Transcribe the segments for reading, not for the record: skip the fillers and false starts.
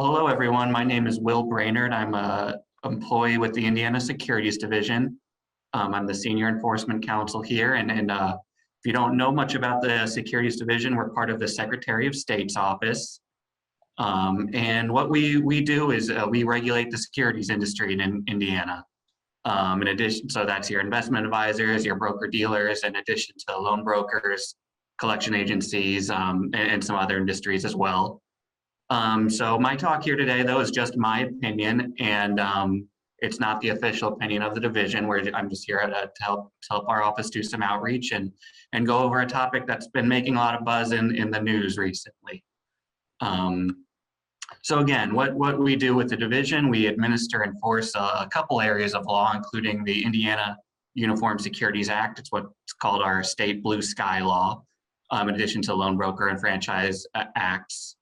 Hello, everyone. My name is Will Brainerd. I'm a employee with the Indiana Securities Division. I'm the Senior Enforcement Counsel here. If you don't know much about the Securities Division, we're part of the Secretary of State's office. And what we do is we regulate the securities industry in Indiana. In addition, so that's your investment advisors, your broker dealers, in addition to loan brokers, collection agencies, and some other industries as well. So my talk here today, though, is just my opinion, and it's not the official opinion of the division. I'm just here to help our office do some outreach and go over a topic that's been making a lot of buzz in the news recently. So again, what we do with the division, we administer and enforce a couple areas of law, including the Indiana Uniform Securities Act. It's what's called our state blue sky law, in addition to loan broker and franchise acts.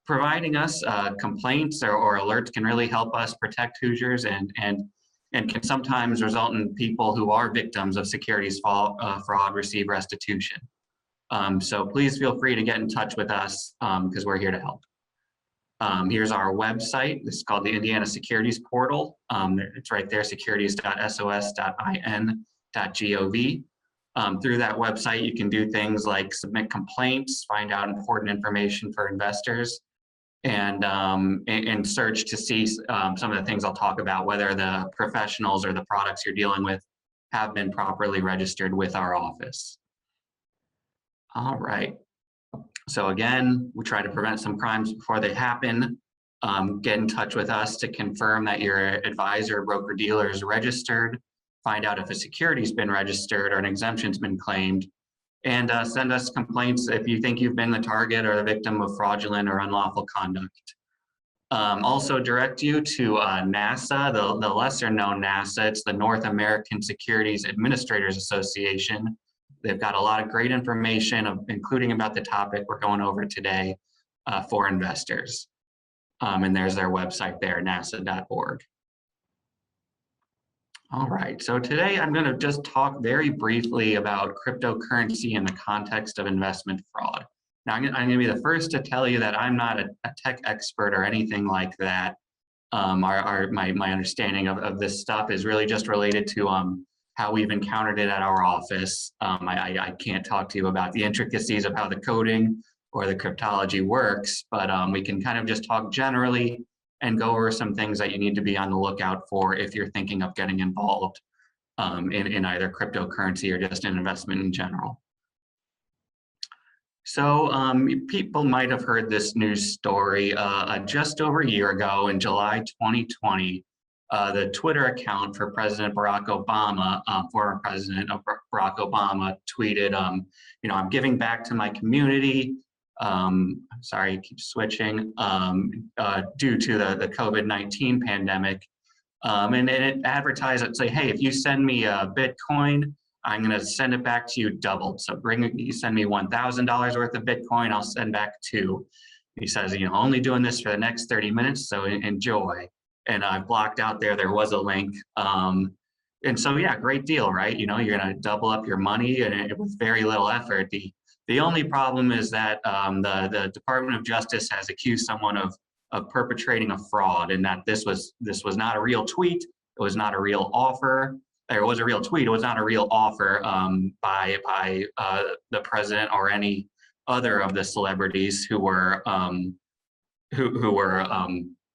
Providing us complaints or alerts can really help us protect Hoosiers and can sometimes result in people who are victims of securities fraud receive restitution. So please feel free to get in touch with us because we're here to help. Here's our website. This is called the Indiana Securities Portal. It's right there, securities.sos.in.gov. Through that website, you can do things like submit complaints, find out important information for investors, and search to see some of the things I'll talk about, whether the professionals or the products you're dealing with have been properly registered with our office. All right. So again, we try to prevent some crimes before they happen. Get in touch with us to confirm that your advisor or broker dealer is registered. Find out if a security's been registered or an exemption's been claimed, and send us complaints if you think you've been the target or the victim of fraudulent or unlawful conduct. Also direct you to NASA, the lesser known NASA. It's the North American Securities Administrators Association. They've got a lot of great information, including about the topic we're going over today for investors. And there's their website there, nasa.org. All right, so today I'm going to just talk very briefly about cryptocurrency in the context of investment fraud. Now, I'm going to be the first to tell you that I'm not a tech expert or anything like that. My understanding of this stuff is really just related to how we've encountered it at our office. I can't talk to you about the intricacies of how the coding or the cryptology works, but we can kind of just talk generally and go over some things that you need to be on the lookout for if you're thinking of getting involved in either cryptocurrency or just an investment in general. So people might have heard this news story just over a year ago in July 2020. The Twitter account for President Barack Obama, former President Barack Obama, tweeted, I'm giving back to my community. Sorry, keep switching, due to the COVID-19 pandemic. And it advertised it, say, hey, if you send me a Bitcoin, I'm going to send it back to you doubled. So you send me $1,000 worth of Bitcoin, I'll send back 2. He says, only doing this for the next 30 minutes, so enjoy. And I've blocked out there was a link. And so, yeah, great deal, right? You're going to double up your money and with very little effort. The only problem is that the Department of Justice has accused someone of perpetrating a fraud, and that this was not a real tweet. It was not a real offer. There was a real tweet. It was not a real offer by the president or any other of the celebrities who were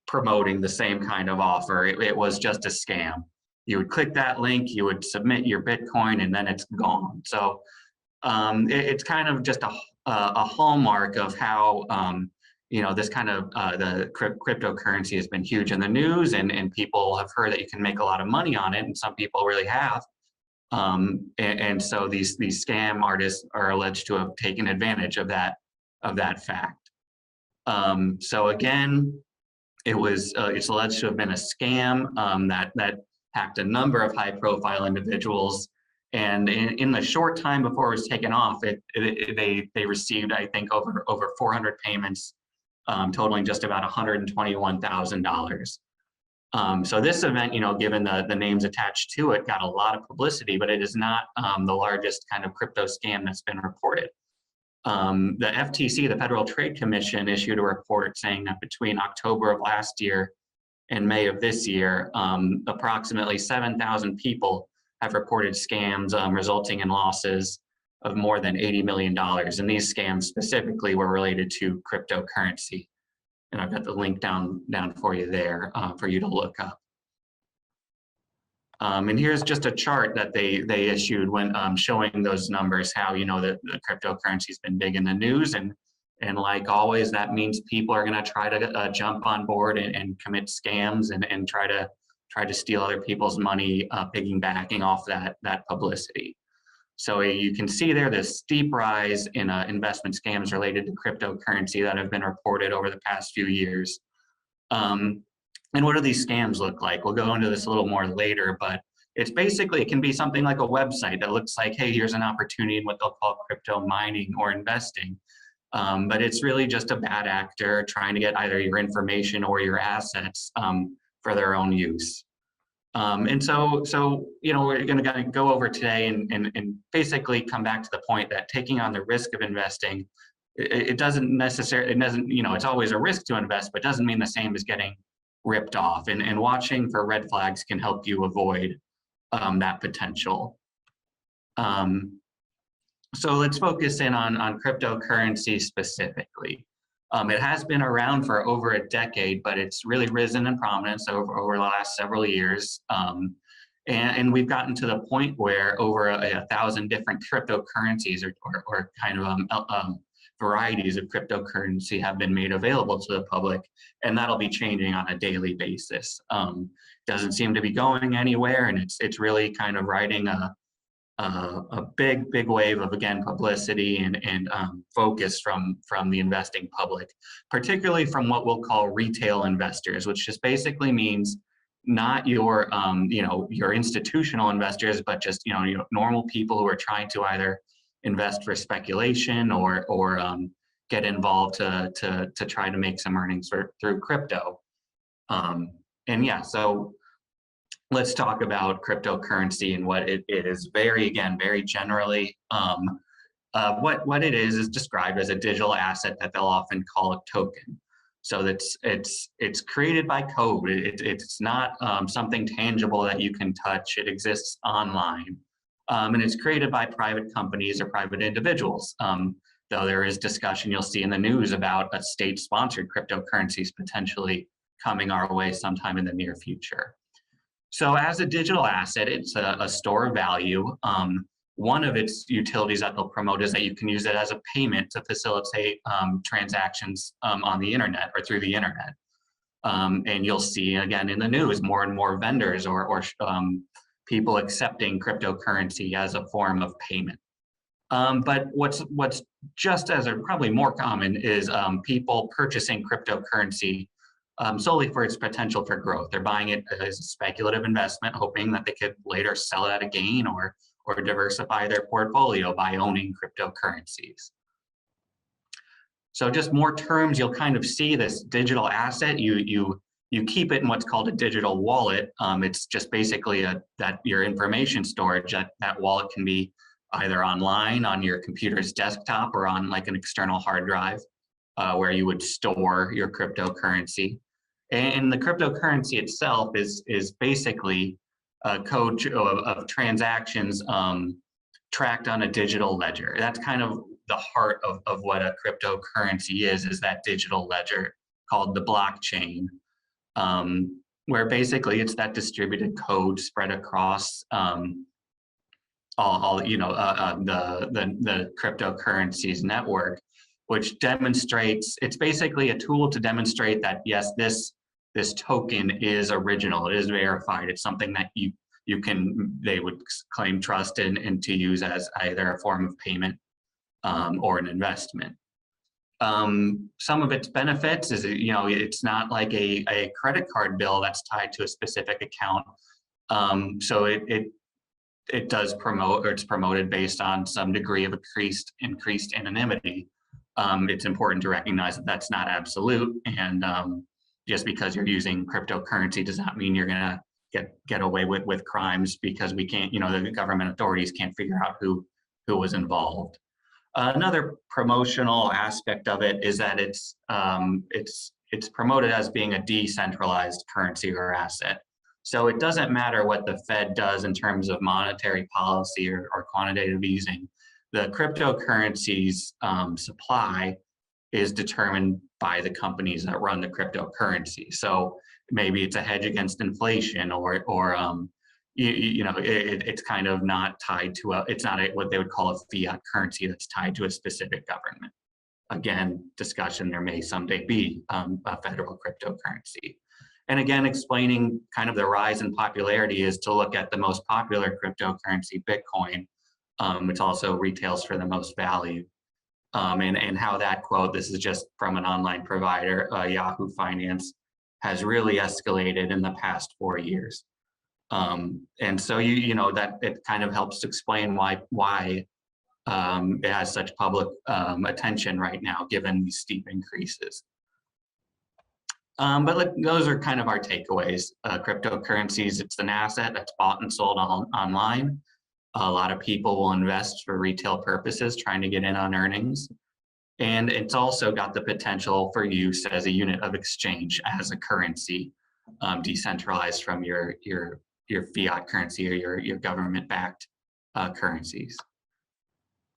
promoting the same kind of offer. It was just a scam. You would click that link, you would submit your Bitcoin, and then it's gone. So it's kind of just a hallmark of how this kind of the cryptocurrency has been huge in the news, and people have heard that you can make a lot of money on it, and some people really have. And so these scam artists are alleged to have taken advantage of that fact. So again, it's alleged to have been a scam that hacked a number of high-profile individuals. And in the short time before it was taken off, they received, I think, over 400 payments, totaling just about $121,000. So this event, given the names attached to it, got a lot of publicity, but it is not the largest kind of crypto scam that's been reported. The FTC, the Federal Trade Commission, issued a report saying that between October of last year and May of this year, approximately 7,000 people have reported scams resulting in losses of more than $80 million. And these scams specifically were related to cryptocurrency. And I've got the link down for you there for you to look up. And here's just a chart that they issued when showing those numbers, how, you know, the cryptocurrency has been big in the news. And like always, that means people are going to try to jump on board and commit scams and try to steal other people's money, piggybacking off that publicity. So you can see there this steep rise in investment scams related to cryptocurrency that have been reported over the past few years. And what do these scams look like? We'll go into this a little more later, but it's basically, it can be something like a website that looks like, hey, here's an opportunity in what they'll call crypto mining or investing. But it's really just a bad actor trying to get either your information or your assets for their own use. And so, you know, we're going to go over today and basically come back to the point that taking on the risk of investing, it doesn't, you know, it's always a risk to invest, but doesn't mean the same as getting ripped off. And watching for red flags can help you avoid that potential. So let's focus in on cryptocurrency specifically. It has been around for over a decade, but it's really risen in prominence over the last several years. And we've gotten to the point where over 1,000 different cryptocurrencies or kind of varieties of cryptocurrency have been made available to the public, and that'll be changing on a daily basis. Doesn't seem to be going anywhere, and it's really kind of riding a big wave of, again, publicity and focus from the investing public, particularly from what we'll call retail investors, which just basically means not your you know, your institutional investors, but just you know normal people who are trying to either invest for speculation or get involved to try to make some earnings through crypto. And yeah, so let's talk about cryptocurrency and what it is. Very generally, what it is described as a digital asset that they'll often call a token. So it's created by code. It's not something tangible that you can touch. It exists online. And it's created by private companies or private individuals. Though there is discussion you'll see in the news about a state-sponsored cryptocurrencies potentially coming our way sometime in the near future. So as a digital asset, it's a store of value. One of its utilities that they'll promote is that you can use it as a payment to facilitate transactions on the internet or through the internet. And you'll see, again, in the news, more and more vendors or people accepting cryptocurrency as a form of payment. But what's just as or probably more common is people purchasing cryptocurrency solely for its potential for growth. They're buying it as a speculative investment, hoping that they could later sell it at a gain or diversify their portfolio by owning cryptocurrencies. So just more terms, you'll kind of see this digital asset. You keep it in what's called a digital wallet. It's just basically that your information storage. That wallet can be either online on your computer's desktop or on like an external hard drive where you would store your cryptocurrency. And the cryptocurrency itself is basically a code of transactions tracked on a digital ledger. That's kind of the heart of what a cryptocurrency is that digital ledger called the blockchain, where basically it's that distributed code spread across all you know the cryptocurrencies network, which demonstrates, it's basically a tool to demonstrate that yes, this token is original, it is verified, it's something that they would claim trust in and to use as either a form of payment or an investment. Some of its benefits is, you know, it's not like a credit card bill that's tied to a specific account. So it does promote, or it's promoted based on some degree of increased anonymity. It's important to recognize that that's not absolute, and just because you're using cryptocurrency does not mean you're gonna get away with crimes, because we can't, you know, the government authorities can't figure out who was involved. Another promotional aspect of it is that it's promoted as being a decentralized currency or asset. So it doesn't matter what the Fed does in terms of monetary policy or quantitative easing. The cryptocurrency's supply is determined by the companies that run the cryptocurrency. So maybe it's a hedge against inflation, or it's kind of not tied to it's not what they would call a fiat currency that's tied to a specific government. Again, discussion, there may someday be a federal cryptocurrency. And again, explaining kind of the rise in popularity is to look at the most popular cryptocurrency, Bitcoin, which also retails for the most value. And how that quote, this is just from an online provider, Yahoo Finance, has really escalated in the past 4 years. And so that it kind of helps explain why it has such public attention right now, given these steep increases. But those are kind of our takeaways. Cryptocurrencies, it's an asset that's bought and sold online. A lot of people will invest for retail purposes, trying to get in on earnings. And it's also got the potential for use as a unit of exchange, as a currency, decentralized from your fiat currency or your government-backed currencies.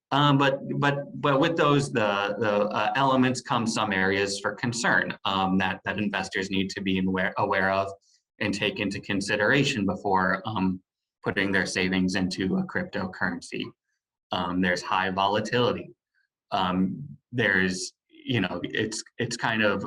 But with those, the elements come some areas for concern that investors need to be aware of and take into consideration before putting their savings into a cryptocurrency. There's high volatility. There's, it's kind of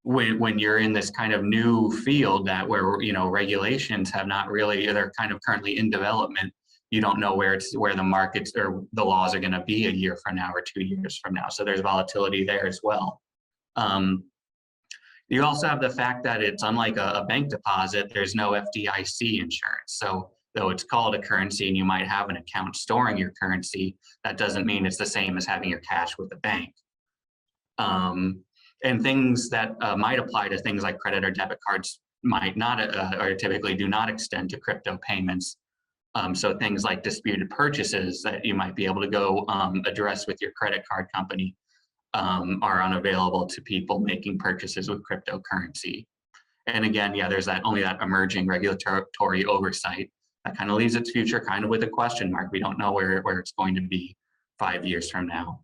when you're in this kind of new field where regulations have not really, they're kind of currently in development. You don't know where the markets or the laws are going to be a year from now or 2 years from now. So there's volatility there as well. You also have the fact that it's unlike a bank deposit, there's no FDIC insurance. So though it's called a currency and you might have an account storing your currency, that doesn't mean it's the same as having your cash with a bank. And things that might apply to things like credit or debit cards might not, or typically do not extend to crypto payments. So things like disputed purchases that you might be able to go address with your credit card company are unavailable to people making purchases with cryptocurrency. And again, yeah, there's only that emerging regulatory oversight that kind of leaves its future kind of with a question mark. We don't know where it's going to be 5 years from now.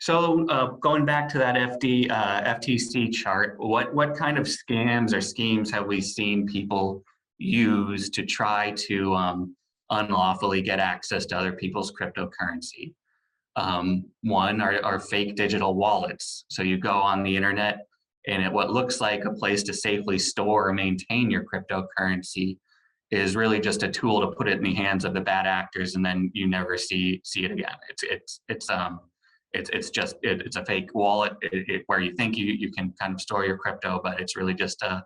So going back to that FTC chart, what kind of scams or schemes have we seen people use to try to unlawfully get access to other people's cryptocurrency? One are fake digital wallets. So you go on the internet and what looks like a place to safely store or maintain your cryptocurrency is really just a tool to put it in the hands of the bad actors, and then you never see it again. It's a fake wallet where you think you can kind of store your crypto, but it's really just a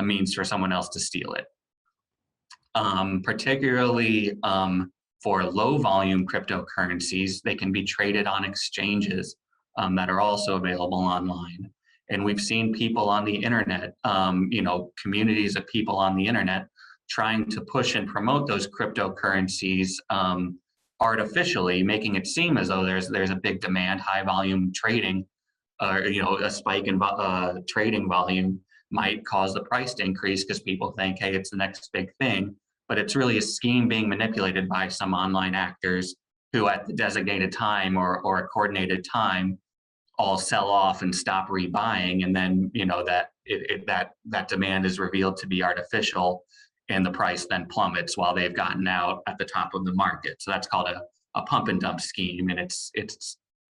means for someone else to steal it. Particularly for low volume cryptocurrencies, they can be traded on exchanges that are also available online. And we've seen people on the internet, communities of people on the internet trying to push and promote those cryptocurrencies artificially, making it seem as though there's a big demand, high volume trading, or a spike in trading volume might cause the price to increase because people think, hey, it's the next big thing. But it's really a scheme being manipulated by some online actors who at the designated time or a coordinated time all sell off and stop rebuying, and then that demand is revealed to be artificial, and the price then plummets while they've gotten out at the top of the market. So that's called a pump and dump scheme, and it's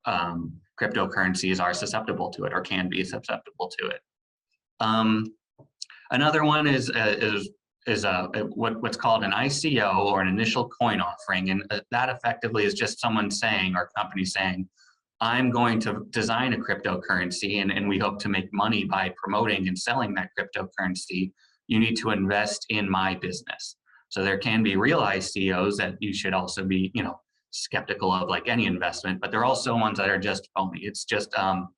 cryptocurrencies are susceptible to it, or can be susceptible to it. Another one is what's called an ICO, or an initial coin offering, and that effectively is just someone saying, or company saying, I'm going to design a cryptocurrency and we hope to make money by promoting and selling that cryptocurrency. You need to invest in my business. So there can be real ICOs that you should also be, skeptical of, like any investment, but there are also ones that are just phony. It's just an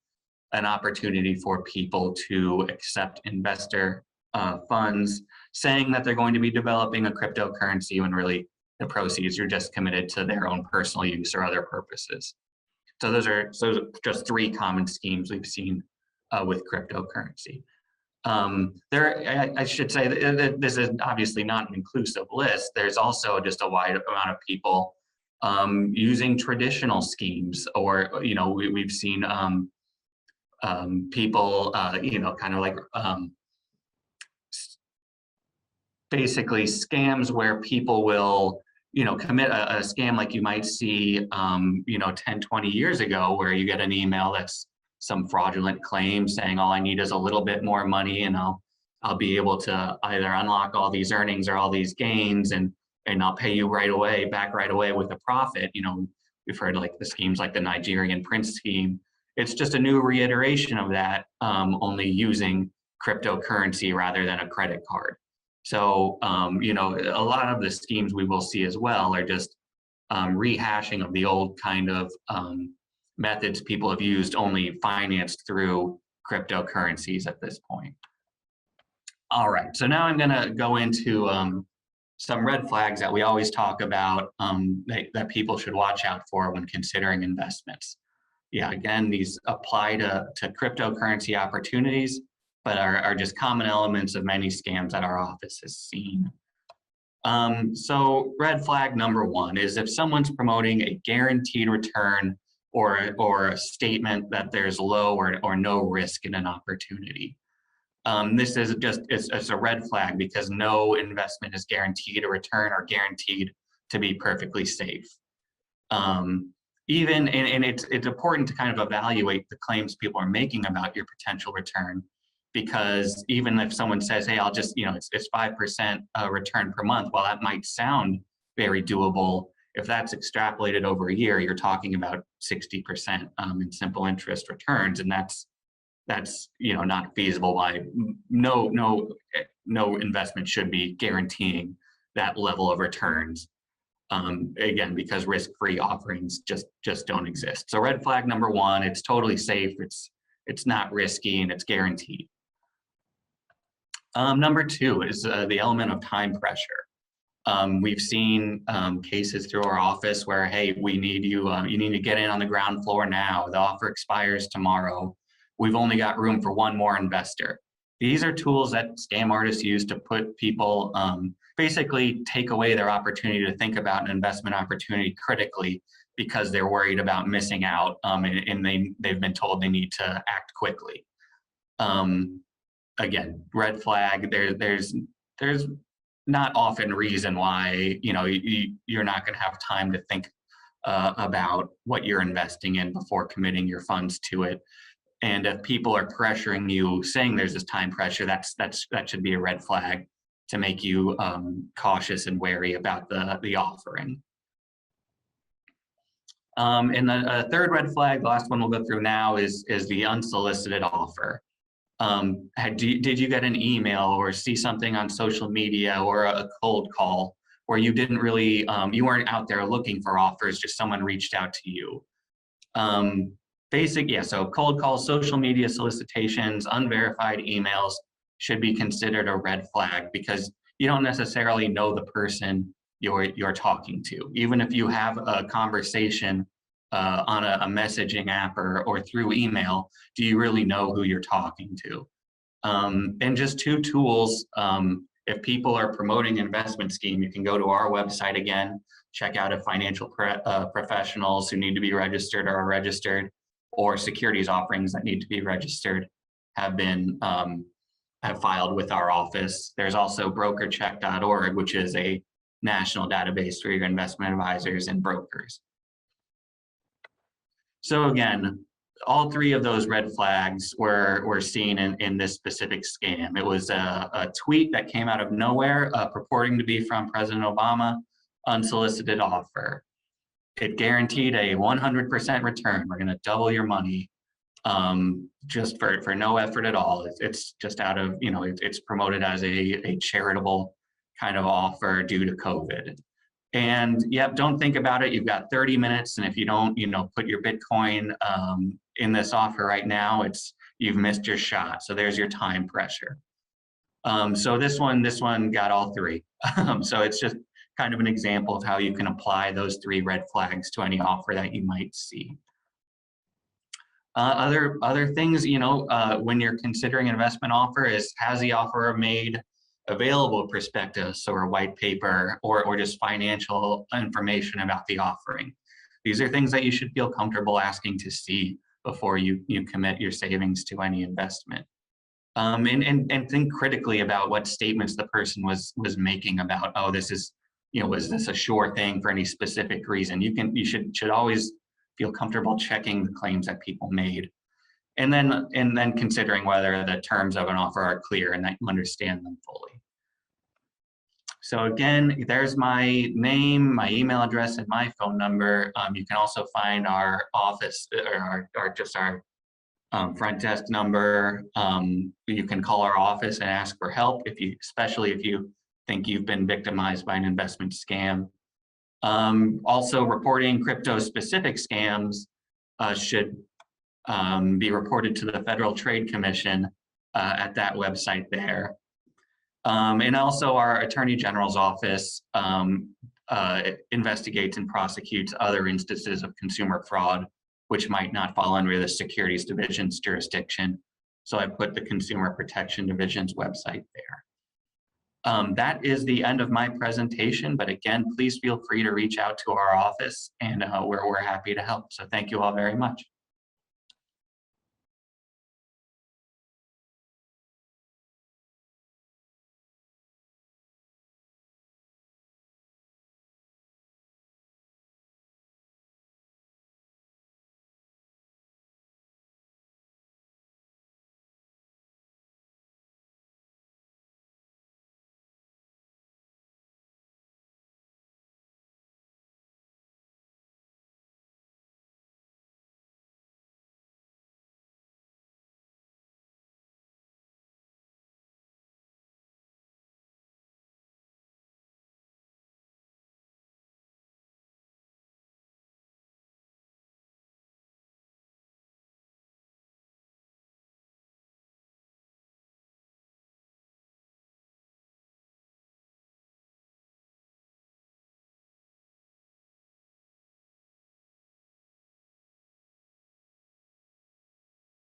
opportunity for people to accept investor funds saying that they're going to be developing a cryptocurrency when really the proceeds are just committed to their own personal use or other purposes. So those are just three common schemes we've seen with cryptocurrency. I should say that this is obviously not an inclusive list. There's also just a wide amount of people using traditional schemes, or we've seen people kind of like basically scams where people will commit a scam like you might see 10, 20 years ago, where you get an email that's some fraudulent claim saying all I need is a little bit more money and I'll be able to either unlock all these earnings or all these gains, and I'll pay you back right away with a profit. We've heard like the schemes like the Nigerian prince scheme. It's just a new reiteration of that, only using cryptocurrency rather than a credit card. So, a lot of the schemes we will see as well are just rehashing of the old kind of methods people have used, only financed through cryptocurrencies at this point. All right, so now I'm gonna go into some red flags that we always talk about that people should watch out for when considering investments. Yeah, again, these apply to cryptocurrency opportunities, but are just common elements of many scams that our office has seen. So red flag number one is if someone's promoting a guaranteed return or a statement that there's low or no risk in an opportunity. This is it's a red flag, because no investment is guaranteed a return or guaranteed to be perfectly safe. And it's important to kind of evaluate the claims people are making about your potential return, because even if someone says, hey, I'll just, it's 5% return per month, while that might sound very doable, if that's extrapolated over a year, you're talking about 60% in simple interest returns, and that's not feasible. No investment should be guaranteeing that level of returns. Again, because risk-free offerings just don't exist. So red flag number one, it's totally safe, it's not risky, and it's guaranteed. Number two is the element of time pressure. We've seen cases through our office where, hey, we need you, you need to get in on the ground floor now. The offer expires tomorrow. We've only got room for one more investor. These are tools that scam artists use to put people, basically take away their opportunity to think about an investment opportunity critically, because they're worried about missing out, and they've been told they need to act quickly. Again, red flag. There's not often reason why you're not going to have time to think about what you're investing in before committing your funds to it. And if people are pressuring you, saying there's this time pressure, that should be a red flag to make you cautious and wary about the offering. And the third red flag, the last one we'll go through now, is the unsolicited offer. Did you get an email or see something on social media or a cold call where you didn't really, you weren't out there looking for offers, just someone reached out to you? So cold calls, social media solicitations, unverified emails should be considered a red flag, because you don't necessarily know the person you're talking to. Even if you have a conversation on a messaging app or through email, do you really know who you're talking to? And just two tools, if people are promoting an investment scheme, you can go to our website again, check out if financial professionals who need to be registered or are registered, or securities offerings that need to be registered have filed with our office. There's also brokercheck.org, which is a national database for your investment advisors and brokers. So again, all three of those red flags were seen in this specific scam. It was a tweet that came out of nowhere, purporting to be from President Obama, unsolicited offer. It guaranteed a 100% return. We're gonna double your money, just for no effort at all. It's just out of, it's promoted as a charitable kind of offer due to COVID. And yep, don't think about it. You've got 30 minutes, and if you don't, put your Bitcoin in this offer right now, you've missed your shot. So there's your time pressure. So this one got all three. So it's just kind of an example of how you can apply those 3 red flags to any offer that you might see. Other things, when you're considering an investment offer is, has the offeror made available prospectus or white paper or just financial information about the offering? These are things that you should feel comfortable asking to see before you commit your savings to any investment. And think critically about what statements the person was making about, oh, this is, was this a sure thing for any specific reason? You should always feel comfortable checking the claims that people made, and then considering whether the terms of an offer are clear and that you understand them fully. So again, there's my name, my email address, and my phone number. You can also find our office or our front desk number. You can call our office and ask for help especially if you think you've been victimized by an investment scam. Also, reporting crypto-specific scams should be reported to the Federal Trade Commission at that website there. And also, our Attorney General's office investigates and prosecutes other instances of consumer fraud, which might not fall under the Securities Division's jurisdiction. So I put the Consumer Protection Division's website there. That is the end of my presentation, but again, please feel free to reach out to our office, and we're happy to help. So thank you all very much.